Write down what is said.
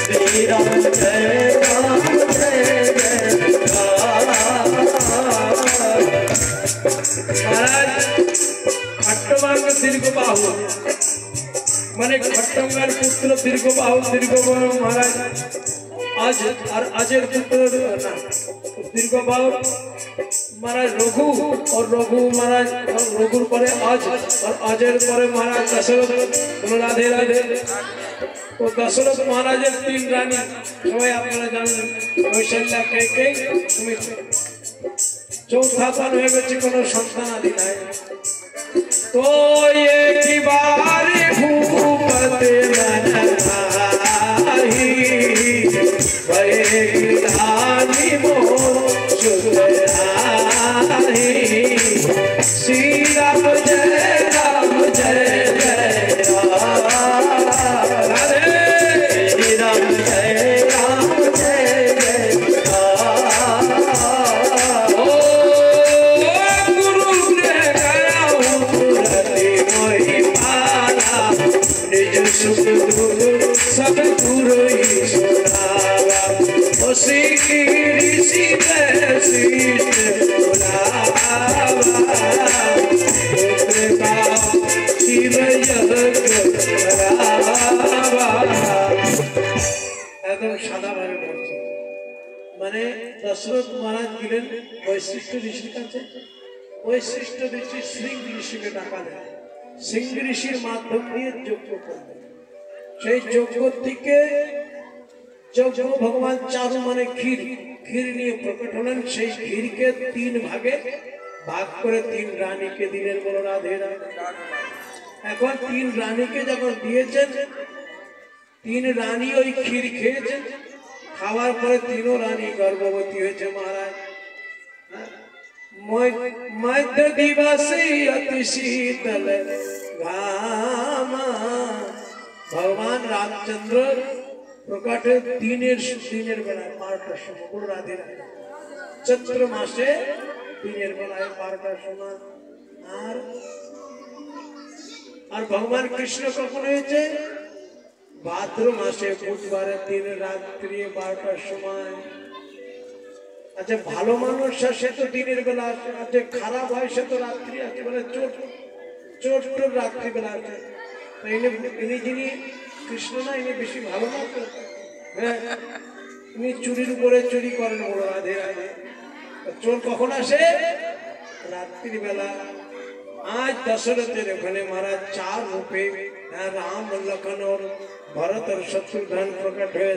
श्री राम जय महाराज खट्टवांग दीर्घ बाहु माने खट्टवांग पुत्र दीर्घ बाहु महाराज आज और अजय पुत्र दीर्घ बाहु महाराज रघु और रघु महाराज रघुर परे आज और अजय परे महाराज दशरथ। राधे राधे। तो दशरथ महाराज तीन रानी सबाई आपनारा जानेन कौशल्या कैकेयी चौथा पान हয়ে গেছে কোনো সন্তান আদি নাই। तो ये की बारी भूपति मनमाही वैदानी मोह सुधराही श्री राम जय राम जय जय राधे श्री राम जय राम जय जय सब गुरु ईश्वरावा उसी की ऋषि शीश बुलावा शिव एकदम सादा भावे बोलছি মানে দশরথ মহারাজ গেলেন বৈশিষ্ট্য ঋষির কাছে। বৈশিষ্ট্য ঋষি সিংহ ঋষিকে ডাকালেন। সিংহ ঋষির মাধ্যম দিয়ে যজ্ঞ করলেন। সেই যজ্ঞ থেকে যজ্ঞ ভগবান চারু মানে ক্ষীর ক্ষীর নিয়ে প্রকট হলেন। সেই ক্ষীরকে তিন ভাগে ভাগ করে তিন রানীকে দিলেন। বলো রাধে রাধে। এখন তিন রানীকে যখন দিয়েছেন তিন রানী ওই ক্ষীর খেয়েছেন। খাওয়ার পরে তিনও রানী গর্ভবতী হয়েছে মহারাজ। मध्य दिवसी अति शीतल घामा भगवान रामचंद्र प्रकट दिनेर बेला 12টার সময়। বড় রাধে রাধে। চৈত্র মাসে দিনের বেলায় 12টার সময়। আর ভগবান কৃষ্ণ কখন হয়েছে? ভাদ্র মাসে বুধবারের দিন রাত্রি 12টার সময়। আচ্ছা ভালো মানুষ সে তো দিনের বেলা আসে, আচ্ছা খারাপ হয় সে তো রাত্রি আসে, মানে চোর চোর রাত্রি বেলা আসে। ইনি যিনি কৃষ্ণ না ইনি বেশি ভালো না তো। হ্যাঁ ইনি চুরির উপরে চুরি করেন। বড় রাধে রাধে। চোর কখন আসে? রাত্রি বেলা। आज दशरथेर ओखाने महाराज चार रूपे राम लखन और भरत और शत्रुघ्न प्रकट हुए।